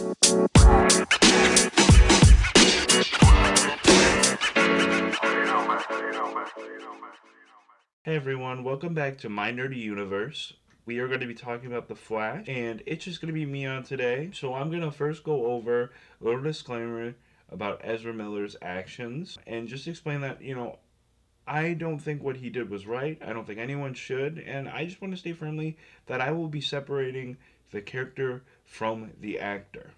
Hey everyone, welcome back to My Nerdy Universe. We are going to be talking about The Flash, and it's just going to be me on today. So I'm going to first go over a little disclaimer about Ezra Miller's actions and just explain that, I don't think what he did was right. I don't think anyone should, and I just want to state firmly that I will be separating the character from the actor.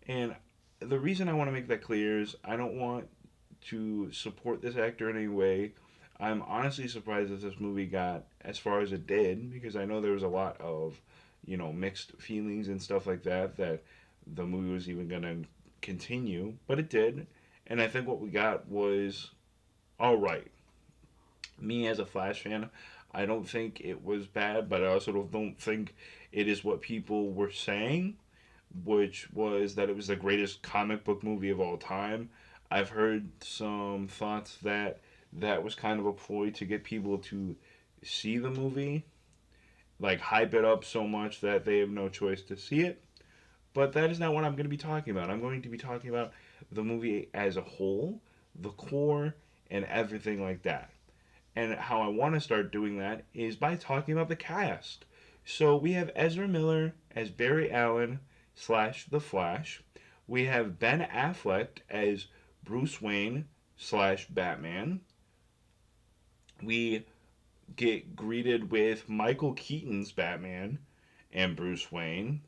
And the reason I want to make that clear is I don't want to support this actor in any way. I'm honestly surprised that this movie got as far as it did because I know there was a lot of, mixed feelings and stuff like that that the movie was even going to continue, but it did. And I think what we got was all right. Me as a Flash fan, I don't think it was bad, but I also don't think it is what people were saying, which was that it was the greatest comic book movie of all time. I've heard some thoughts that that was kind of a ploy to get people to see the movie, like hype it up so much that they have no choice to see it. But that is not what I'm going to be talking about. I'm going to be talking about the movie as a whole, the core, and everything like that. And how I want to start doing that is by talking about the cast. So we have Ezra Miller as Barry Allen slash The Flash. We have Ben Affleck as Bruce Wayne slash Batman. We get greeted with Michael Keaton's Batman and Bruce Wayne.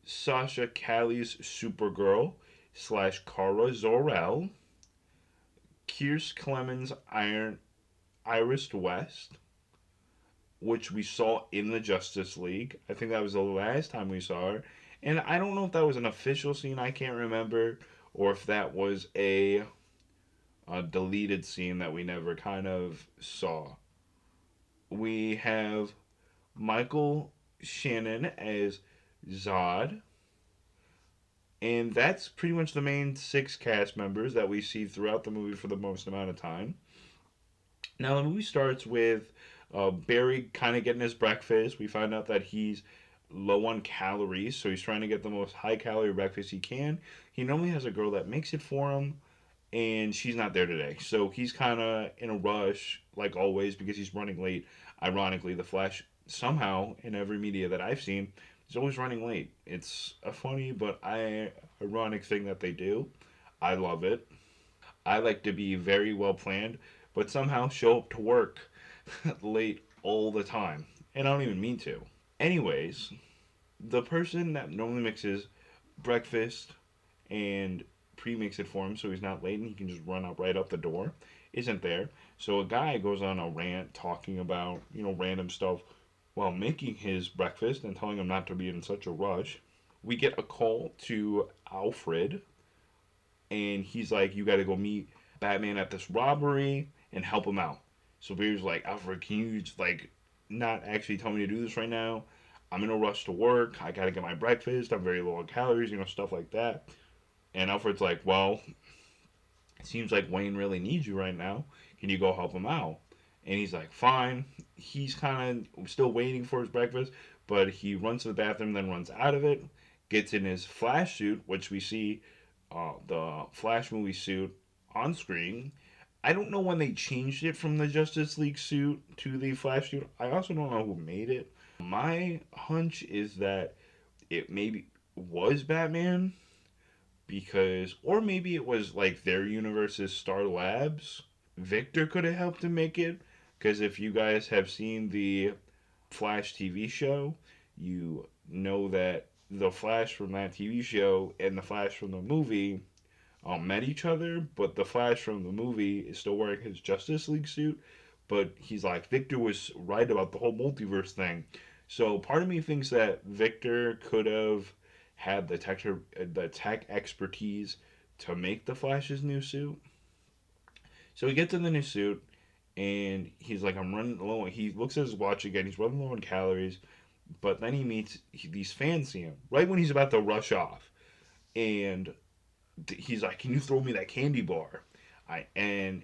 Sasha Calle's Supergirl slash Kara Zor-El. Kierce Clemens Iris West, which we saw in the Justice League. I think that was the last time we saw her. And I don't know if that was an official scene, I can't remember, or if that was a deleted scene that we never kind of saw. We have Michael Shannon as Zod. And that's pretty much the main six cast members that we see throughout the movie for the most amount of time. Now, the movie starts with Barry kind of getting his breakfast. We find out that he's low on calories, so he's trying to get the most high calorie breakfast he can. He normally has a girl that makes it for him, and she's not there today. So he's kind of in a rush, like always, because he's running late. Ironically, The Flash, somehow, in every media that I've seen, is always running late. It's a funny but ironic thing that they do. I love it. I like to be very well planned, but somehow show up to work late all the time. And I don't even mean to. Anyways, the person that normally mixes breakfast and pre-mix it for him so he's not late and he can just run up right up the door isn't there. So a guy goes on a rant talking about, random stuff while making his breakfast and telling him not to be in such a rush. We get a call to Alfred and he's like, you got to go meet Batman at this robbery and help him out. So Barry's like, Alfred, can you just like not actually tell me to do this right now? I'm in a rush to work. I gotta get my breakfast. I'm very low on calories, stuff like that. And Alfred's like, well, it seems like Wayne really needs you right now. Can you go help him out? And he's like, fine. He's kind of still waiting for his breakfast, but he runs to the bathroom, then runs out of it, gets in his Flash suit, which we see the Flash movie suit on screen. I don't know when they changed it from the Justice League suit to the Flash suit. I also don't know who made it. My hunch is that it maybe was Batman because, or maybe it was like their universe's Star Labs. Victor could have helped him make it because if you guys have seen the Flash TV show, you know that the Flash from that TV show and the Flash from the movie met each other, but the Flash from the movie is still wearing his Justice League suit. But he's like, Victor was right about the whole multiverse thing. So part of me thinks that Victor could have had the tech expertise to make the Flash's new suit. So he gets in the new suit, and he's like, I'm running low. He looks at his watch again. He's running low on calories. But then he meets these fans see him right when he's about to rush off. And he's like, "Can you throw me that candy bar?" And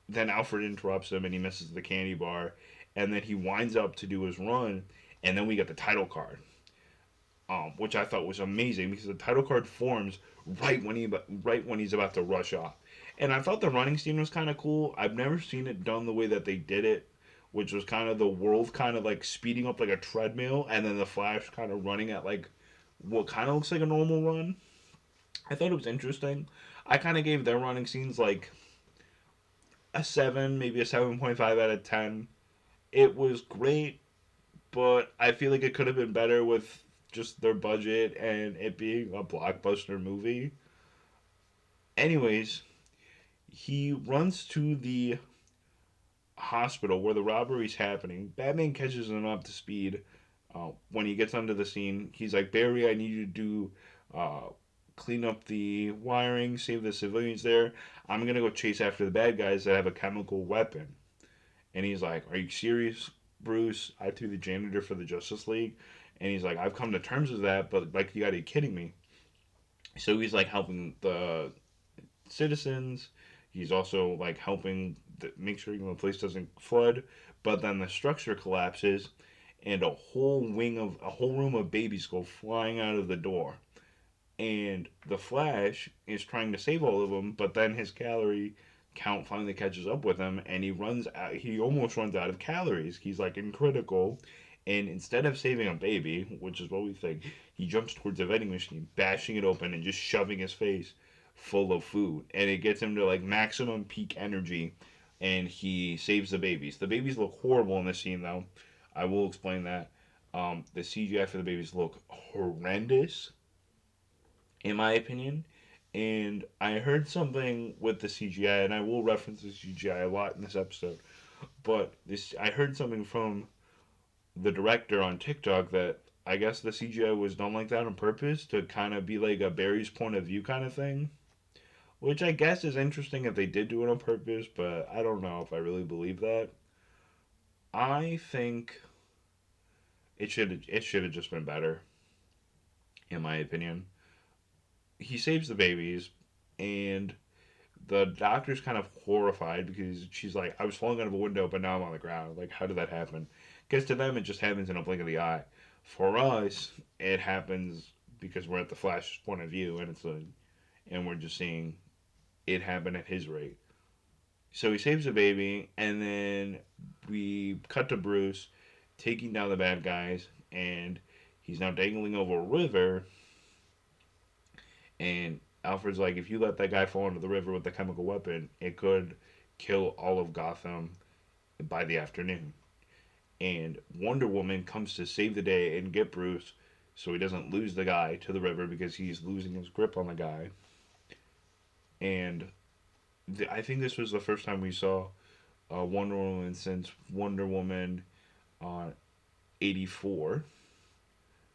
then Alfred interrupts him, and he misses the candy bar, and then he winds up to do his run, and then we get the title card. which I thought was amazing because the title card forms right when he's about to rush off. And I thought the running scene was kind of cool. I've never seen it done the way that they did it, which was kind of the world kind of like speeding up like a treadmill, and then the Flash kind of running at like what kind of looks like a normal run. I thought it was interesting. I kind of gave their running scenes like a 7, maybe a 7.5 out of 10. It was great, but I feel like it could have been better with just their budget and it being a blockbuster movie. Anyways, he runs to the hospital where the robbery's happening. Batman catches him up to speed. When he gets onto the scene, he's like, Barry, I need you to do clean up the wiring, save the civilians there. I'm gonna go chase after the bad guys that have a chemical weapon. And he's like, Are you serious, Bruce? I threw the janitor for the Justice League. And he's like, I've come to terms with that, but like, you gotta be kidding me. So he's like helping the citizens. He's also like helping make sure the place doesn't flood. But then the structure collapses, and a whole room of babies go flying out of the door. And the Flash is trying to save all of them, but then his calorie count finally catches up with him, and he runs out. He almost runs out of calories. He's like in critical, and instead of saving a baby, which is what we think, he jumps towards a vending machine, bashing it open and just shoving his face full of food, and it gets him to like maximum peak energy, and he saves the babies. The babies look horrible in this scene, though. I will explain that. The CGI for the babies look horrendous, in my opinion. And I heard something with the CGI, and I will reference the CGI a lot in this episode. But this, I heard something from the director on TikTok that I guess the CGI was done like that on purpose to kind of be like a Barry's point of view kind of thing. Which I guess is interesting if they did do it on purpose, but I don't know if I really believe that. I think it should have just been better, in my opinion. He saves the babies, and the doctor's kind of horrified because she's like, I was falling out of a window, but now I'm on the ground. Like, how did that happen? Because to them, it just happens in a blink of the eye. For us, it happens because we're at the Flash's point of view, and we're just seeing it happen at his rate. So he saves the baby, and then we cut to Bruce taking down the bad guys, and he's now dangling over a river. And Alfred's like, if you let that guy fall into the river with the chemical weapon, it could kill all of Gotham by the afternoon. And Wonder Woman comes to save the day and get Bruce so he doesn't lose the guy to the river because he's losing his grip on the guy. And I think this was the first time we saw Wonder Woman since Wonder Woman on 84.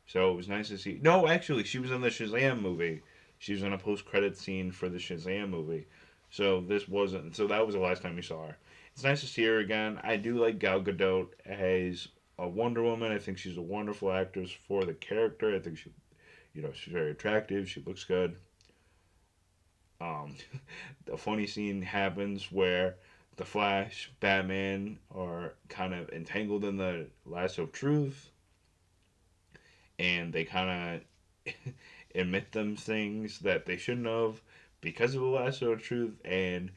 So it was nice to see. No, actually, she was in the Shazam movie. She was in a post-credit scene for the Shazam movie. So this wasn't. So that was the last time we saw her. It's nice to see her again. I do like Gal Gadot as a Wonder Woman. I think she's a wonderful actress for the character. I think she's very attractive. She looks good. Um, a funny scene happens where the Flash, Batman are kind of entangled in the lasso of truth, and they kind of admit them things that they shouldn't have because of the lasso of truth, and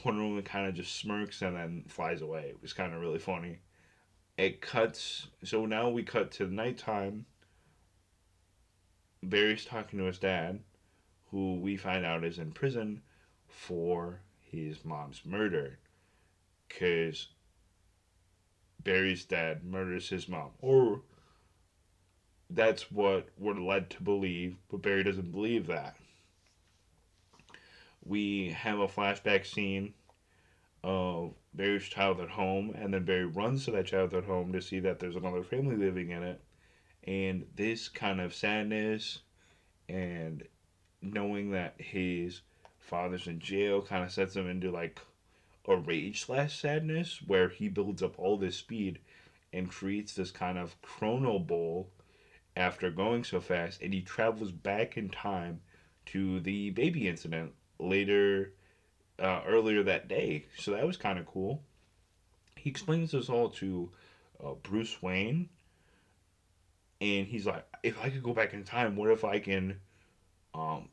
Wonder Woman kind of just smirks and then flies away. It was kind of really funny. It cuts, so now we cut to nighttime. Barry's talking to his dad, who we find out is in prison for his mom's murder. Because Barry's dad murders his mom. Or that's what we're led to believe, but Barry doesn't believe that. We have a flashback scene of Barry's childhood home, and then Barry runs to that childhood home to see that there's another family living in it. And this kind of sadness and knowing that his father's in jail kind of sets him into like a rage slash sadness where he builds up all this speed and creates this kind of chrono bowl after going so fast, and he travels back in time to the baby incident later earlier that day. So that was kind of cool. He explains this all to Bruce Wayne, And he's like, if I could go back in time, what if I can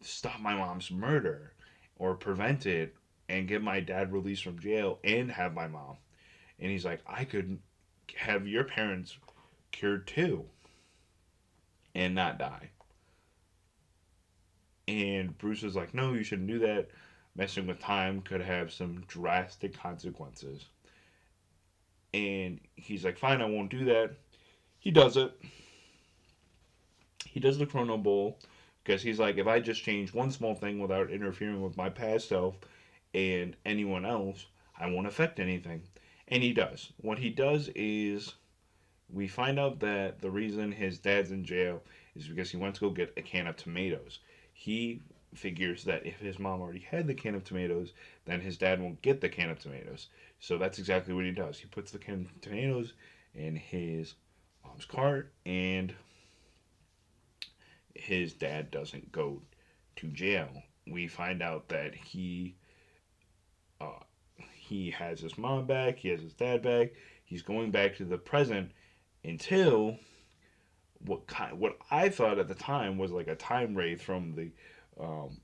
stop my mom's murder or prevent it and get my dad released from jail and have my mom? And he's like, I could have your parents cured too and not die. And Bruce is like, no, you shouldn't do that. Messing with time could have some drastic consequences. And he's like, fine, I won't do that. He does it. He does the Chrono Bowl because he's like, if I just change one small thing without interfering with my past self and anyone else, I won't affect anything. And he does. What he does is we find out that the reason his dad's in jail is because he went to go get a can of tomatoes. He figures that if his mom already had the can of tomatoes, then his dad won't get the can of tomatoes. So that's exactly what he does. He puts the can of tomatoes in his mom's cart, and his dad doesn't go to jail. We find out that uh, he has his mom back, he has his dad back. He's going back to the present until what I thought at the time was like a time wraith from the um,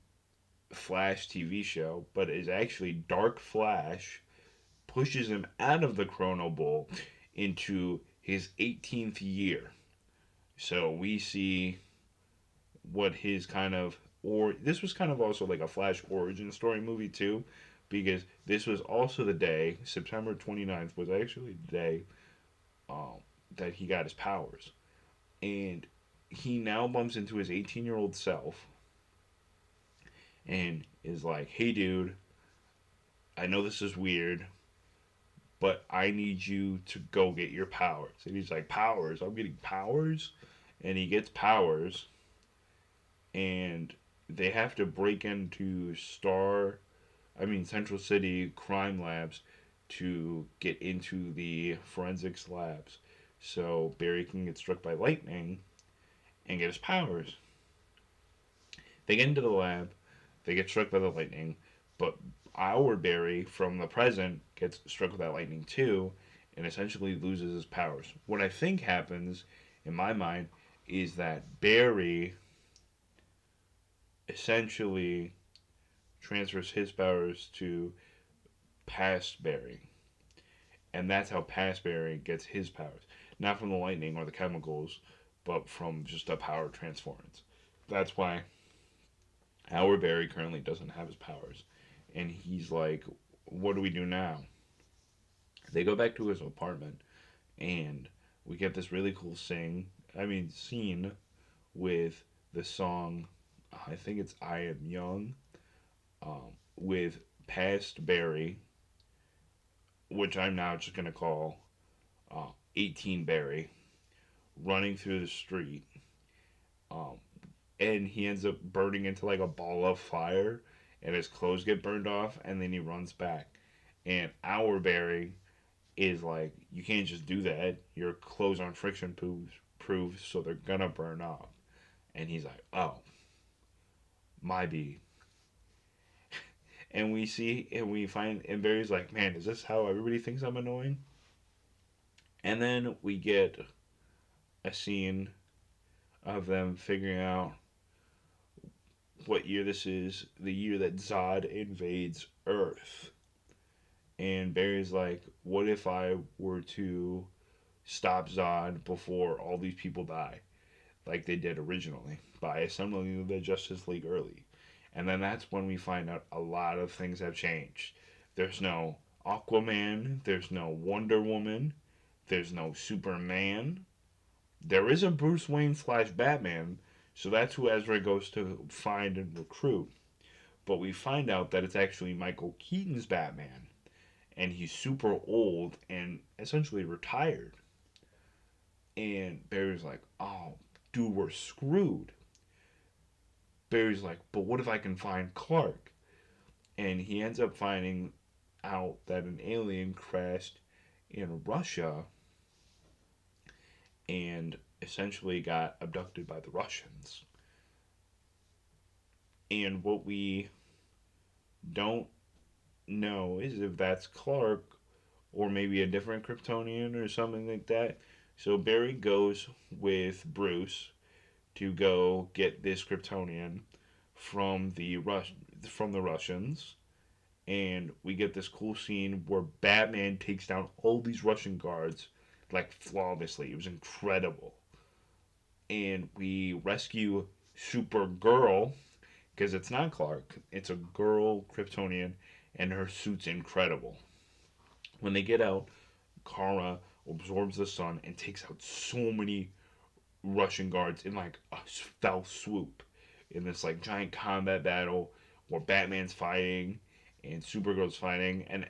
Flash TV show, but is actually Dark Flash pushes him out of the Chrono Bowl into his 18th year. So we see what his kind of or this was kind of also like a Flash origin story movie too, because this was also the day September 29th was actually the day um, that he got his powers, and he now bumps into his 18-year-old self and is like, "Hey, dude, I know this is weird, but I need you to go get your powers." And he's like, "Powers? I'm getting powers?" And he gets powers, and they have to break into Central City crime labs to get into the forensics labs so Barry can get struck by lightning and get his powers. They get into the lab, they get struck by the lightning, but our Barry from the present gets struck with that lightning too and essentially loses his powers. What I think happens in my mind is that Barry essentially transfers his powers to past Barry. And that's how past Barry gets his powers. Not from the lightning or the chemicals, but from just a power transference. That's why our Barry currently doesn't have his powers. And he's like, what do we do now? They go back to his apartment, and we get this really cool scene with the song, I think it's I Am Young, with past Barry, which I'm now just going to call 18 Barry, running through the street. Um, and he ends up burning into like a ball of fire, and his clothes get burned off, and then he runs back. And our Barry is like, you can't just do that. Your clothes aren't proof, so they're gonna burn off. And he's like, oh, my B. And we see, and we find, and Barry's like, man, is this how everybody thinks I'm annoying? And then we get a scene of them figuring out what year this is, the year that Zod invades Earth. And Barry's like, what if I were to stop Zod before all these people die, like they did originally, by assembling the Justice League early? And then that's when we find out a lot of things have changed. There's no Aquaman, there's no Wonder Woman, there's no Superman. There is a Bruce Wayne slash Batman, so that's who Ezra goes to find and recruit. But we find out that it's actually Michael Keaton's Batman, and he's super old and essentially retired. And Barry's like, oh, dude, we're screwed. Barry's like, but what if I can find Clark? And he ends up finding out that an alien crashed in Russia and essentially got abducted by the Russians. And what we don't know is if that's Clark or maybe a different Kryptonian or something like that. So Barry goes with Bruce to go get this Kryptonian from from the Russians, and we get this cool scene where Batman takes down all these Russian guards like flawlessly. It was incredible. And we rescue Supergirl because it's not Clark, it's a girl Kryptonian, and her suit's incredible. When they get out, Kara absorbs the sun and takes out so many Russian guards in like a fell swoop in this like giant combat battle where Batman's fighting and Supergirl's fighting, and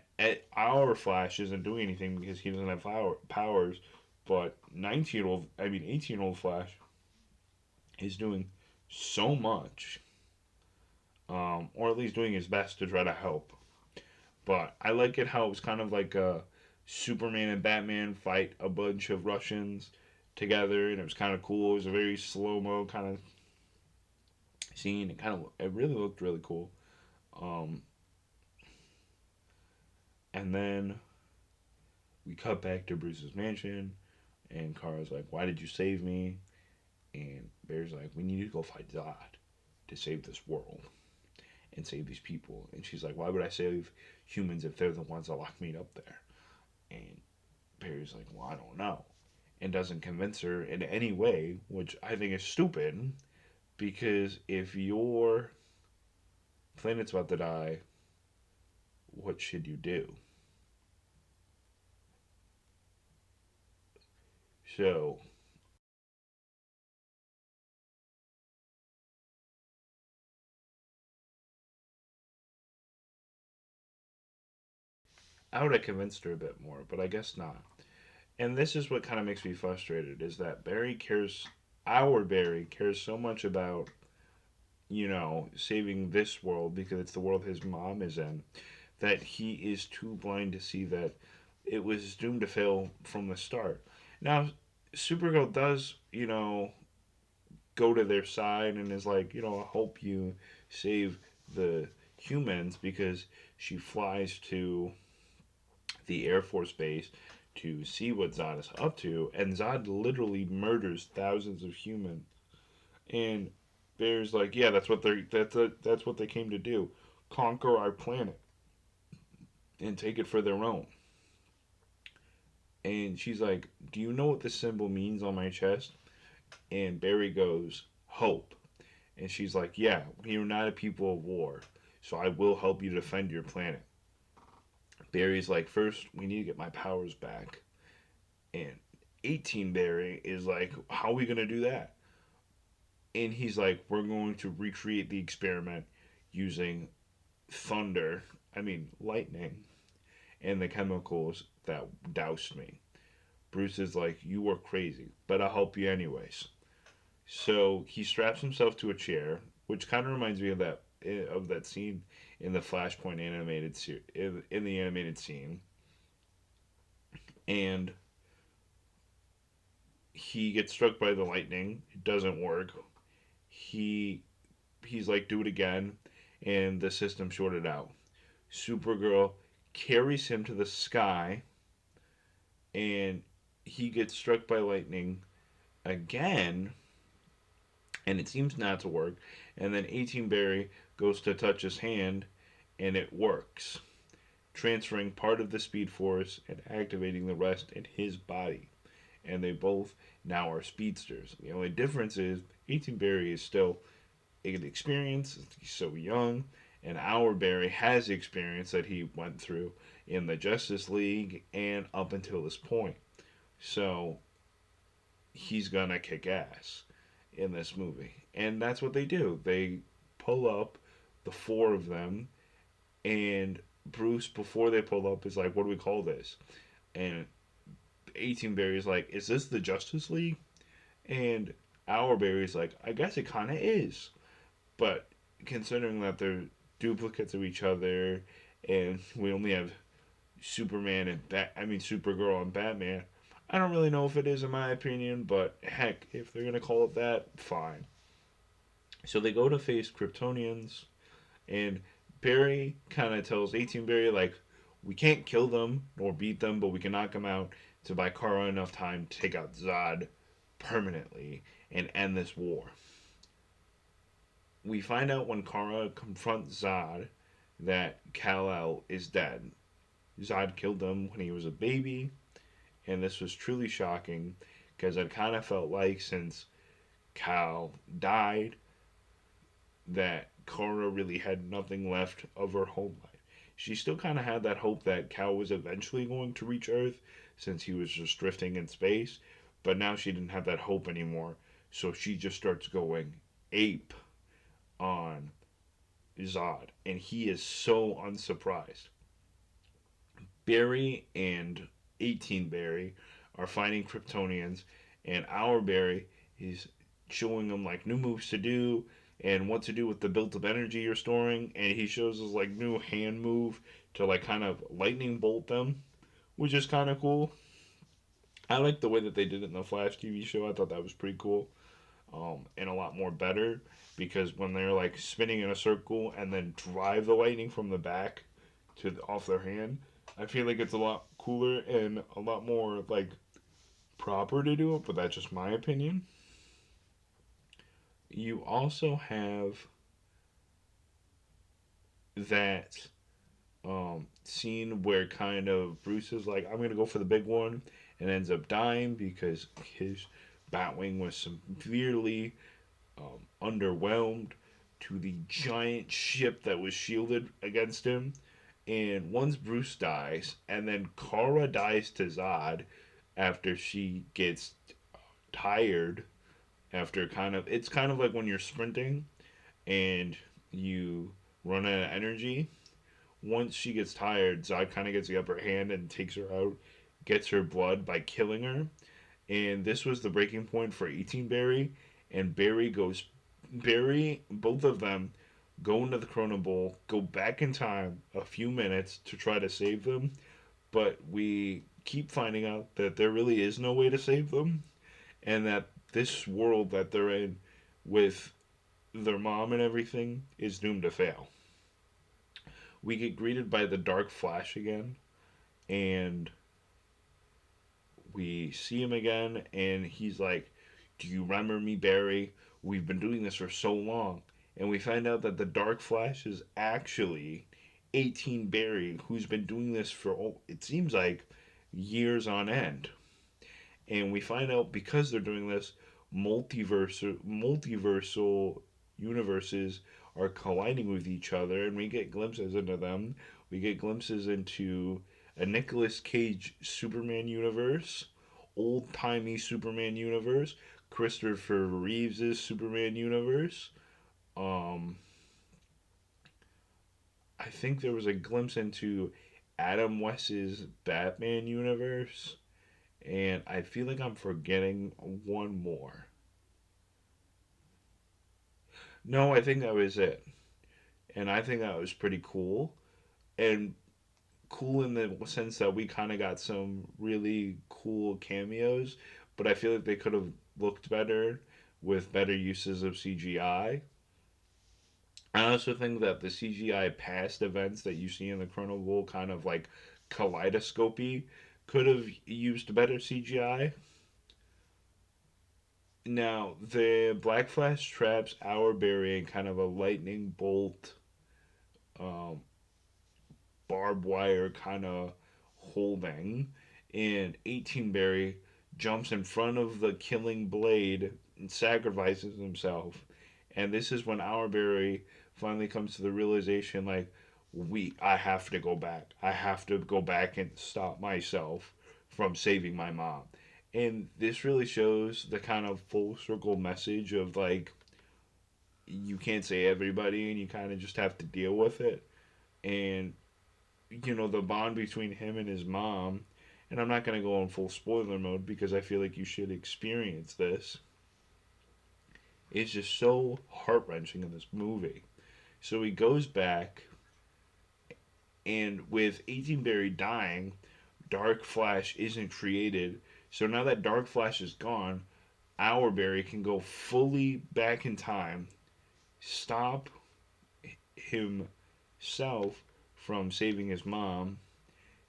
our Flash isn't doing anything because he doesn't have powers, but 19-year-old, I mean 18-year-old Flash is doing so much, or at least doing his best to try to help. But I like it how it was kind of like a Superman and Batman fight a bunch of Russians together, and it was kind of cool. It was a very slow mo kind of scene. It really looked really cool. Um, and then we cut back to Bruce's mansion, and Kara's like, "Why did you save me?" And Bear's like, "We need to go fight Zod to save this world and save these people." And she's like, "Why would I save humans if they're the ones that locked me up there?" And Perry's like, "Well, I don't know," and doesn't convince her in any way, which I think is stupid because if your planet's about to die, what should you do? So I would have convinced her a bit more, but I guess not. And this is what kind of makes me frustrated is that our Barry cares so much about, saving this world because it's the world his mom is in, that he is too blind to see that it was doomed to fail from the start. Now, Supergirl does, go to their side and is like, I hope you save the humans because she flies to the Air Force Base to see what Zod is up to, and Zod literally murders thousands of humans. And Bear's like, yeah, that's what they came to do, conquer our planet and take it for their own. And she's like, do you know what this symbol means on my chest? And Barry goes, hope. And she's like, yeah, you're not a people of war, so I will help you defend your planet. Barry's like, first, we need to get my powers back. And 18 Barry is like, how are we going to do that? And he's like, we're going to recreate the experiment using thunder, I mean, lightning, and the chemicals that doused me. Bruce is like, you are crazy, but I'll help you anyways. So he straps himself to a chair, which kind of reminds me of that scene in the Flashpoint in the animated scene, and he gets struck by the lightning. It doesn't work. He he's like, do it again, and the system shorted out. Supergirl carries him to the sky, and he gets struck by lightning again, and it seems not to work. And then 18 Barry goes to touch his hand, and it works, transferring part of the speed force and activating the rest in his body. And they both now are speedsters. The only difference is 18 Barry is still inexperienced, he's so young, and our Barry has the experience that he went through in the Justice League and up until this point. So he's gonna kick ass in this movie. And that's what they do. They pull up the four of them, and Bruce, before they pull up, is like, what do we call this? And 18 Barry's like, is this the Justice League? And our Barry's like, I guess it kind of is. But considering that they're duplicates of each other, and we only have Supergirl and Batman, I don't really know if it is in my opinion, but heck, if they're gonna call it that, fine. So they go to face Kryptonians, and Barry kind of tells 18 Barry like, we can't kill them nor beat them, but we can knock them out. to buy Kara enough time to take out Zod permanently and end this war. We find out when Kara confronts Zod that Kal-El is dead. Zod killed him when he was a baby, and this was truly shocking because I kind of felt like since Kal died, that Kara really had nothing left of her home life. She still kind of had that hope that Kal was eventually going to reach Earth since he was just drifting in space, but now she didn't have that hope anymore. So she just starts going ape on Zod, and he is so unsurprised. Barry and 18 Barry are fighting Kryptonians, and our Barry is showing them like new moves to do and what to do with the built up energy you're storing, and he shows us like new hand move to like kind of lightning bolt them, which is kind of cool. I like the way that they did it in the Flash TV show. I thought that was pretty cool, and a lot more better because when they're like spinning in a circle and then drive the lightning from the back to off their hand, I feel like it's a lot cooler and a lot more like proper to do it. But that's just my opinion. You also have that scene where kind of Bruce is like, I'm gonna go for the big one, and ends up dying because his Batwing was severely underwhelmed to the giant ship that was shielded against him. And once Bruce dies, and then Kara dies to Zod after she gets tired, after kind of, it's kind of like when you're sprinting and you run out of energy. Once she gets tired, Zod kind of gets the upper hand and takes her out, gets her blood by killing her. And this was the breaking point for 18 Barry. And Barry, both of them go into the Chrono Bowl, go back in time a few minutes to try to save them. But we keep finding out that there really is no way to save them. And that this world that they're in with their mom and everything is doomed to fail. We get greeted by the Dark Flash again, and we see him again, and he's like, "Do you remember me, Barry? We've been doing this for so long." And we find out that the Dark Flash is actually 18 Barry, who's been doing this for, it seems like, years on end. And we find out because they're doing this, multiversal universes are colliding with each other, and we get glimpses into them. We get glimpses into a Nicolas Cage Superman universe, old timey Superman universe, Christopher Reeves's Superman universe. Um, I think there was a glimpse into Adam West's Batman universe, and I feel like I'm forgetting one more. No, I think that was it. And I think that was pretty cool. And cool in the sense that we kind of got some really cool cameos, but I feel like they could have looked better with better uses of CGI. I also think that the CGI past events that you see in the Chrono Bowl kind of like kaleidoscopy could have used better CGI. Now, the Black Flash traps our Barry in kind of a lightning bolt, um, barbed wire kind of holding, and 18 Barry jumps in front of the killing blade and sacrifices himself. And this is when our Barry finally comes to the realization like, I have to go back. I have to go back and stop myself from saving my mom. And this really shows the kind of full circle message of like, you can't say everybody and you kind of just have to deal with it. And the bond between him and his mom, and I'm not going to go in full spoiler mode because I feel like you should experience this, is just so heart wrenching in this movie. So he goes back, and with 18 Barry dying, Dark Flash isn't created. So now that Dark Flash is gone, our Barry can go fully back in time, stop himself from saving his mom,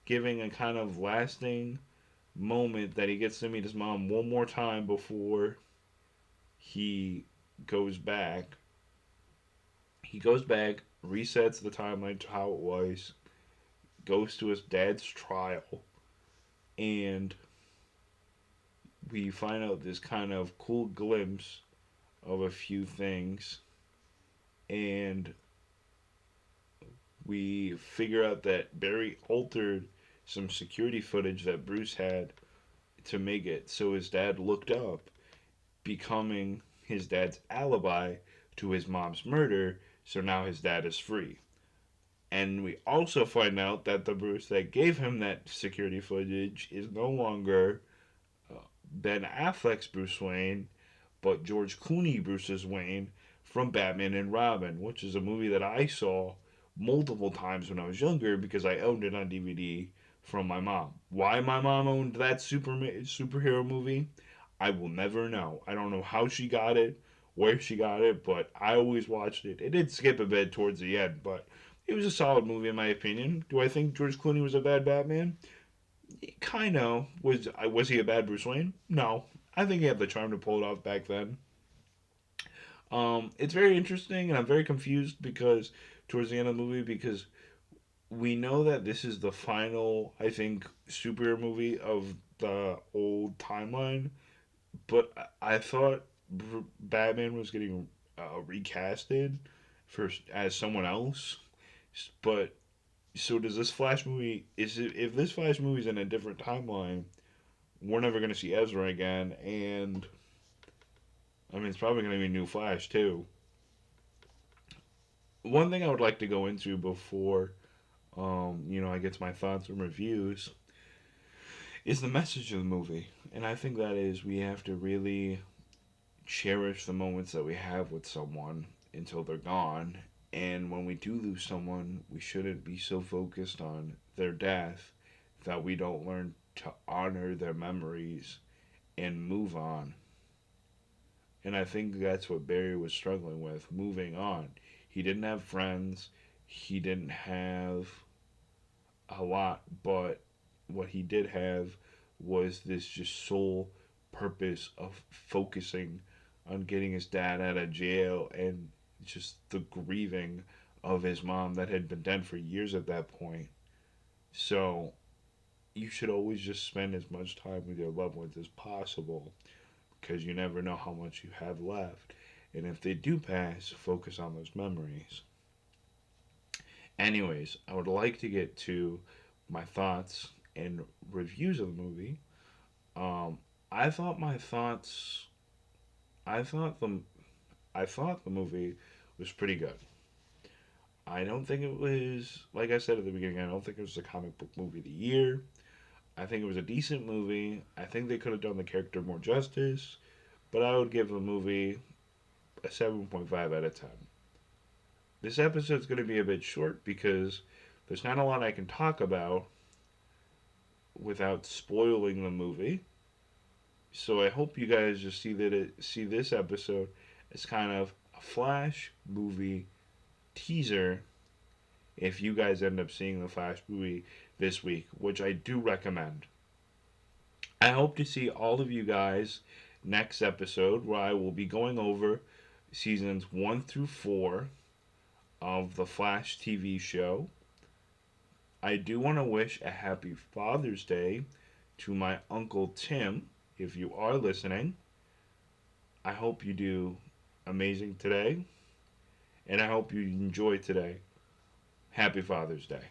giving a kind of lasting moment that he gets to meet his mom one more time before he goes back. He goes back, resets the timeline to how it was, goes to his dad's trial, and we find out this kind of cool glimpse of a few things, and we figure out that Barry altered some security footage that Bruce had to make it so his dad looked up, becoming his dad's alibi to his mom's murder, so now his dad is free. And we also find out that the Bruce that gave him that security footage is no longer Ben Affleck's Bruce Wayne, but George Clooney Bruce's Wayne from Batman and Robin, which is a movie that I saw multiple times when I was younger because I owned it on DVD from my mom. Why my mom owned that superhero movie, I will never know. I don't know how she got it, where she got it, but I always watched it. It did skip a bit towards the end, but it was a solid movie in my opinion. Do I think George Clooney was a bad Batman? Kind of. Was he a bad Bruce Wayne? No. I think he had the charm to pull it off back then. It's very interesting, and I'm very confused because towards the end of the movie, because we know that this is the final, I think, superhero movie of the old timeline. But I thought Batman was getting recasted for as someone else. But so does this Flash movie? Is it if this Flash movie's in a different timeline? We're never gonna see Ezra again, and I mean it's probably gonna be a new Flash too. One thing I would like to go into before, I get to my thoughts and reviews, is the message of the movie, and I think that is we have to really cherish the moments that we have with someone until they're gone. And when we do lose someone, we shouldn't be so focused on their death that we don't learn to honor their memories and move on. And I think that's what Barry was struggling with, moving on. He didn't have friends, he didn't have a lot, but what he did have was this just sole purpose of focusing on getting his dad out of jail and just the grieving of his mom that had been dead for years at that point. So you should always just spend as much time with your loved ones as possible because you never know how much you have left. And if they do pass, focus on those memories. Anyways, I would like to get to my thoughts and reviews of the movie. Um, I thought my thoughts. I thought the. I thought the movie was pretty good. I don't think it was, like I said at the beginning, I don't think it was the comic book movie of the year. I think it was a decent movie. I think they could have done the character more justice, but I would give the movie a 7.5 out of 10. This episode's going to be a bit short because there's not a lot I can talk about without spoiling the movie. So I hope you guys just see this episode as kind of a Flash movie teaser if you guys end up seeing the Flash movie this week, which I do recommend. I hope to see all of you guys next episode where I will be going over seasons 1 through 4 of the Flash TV show. I do want to wish a happy Father's Day to my Uncle Tim, if you are listening. I hope you do amazing today, and I hope you enjoy today. Happy Father's Day.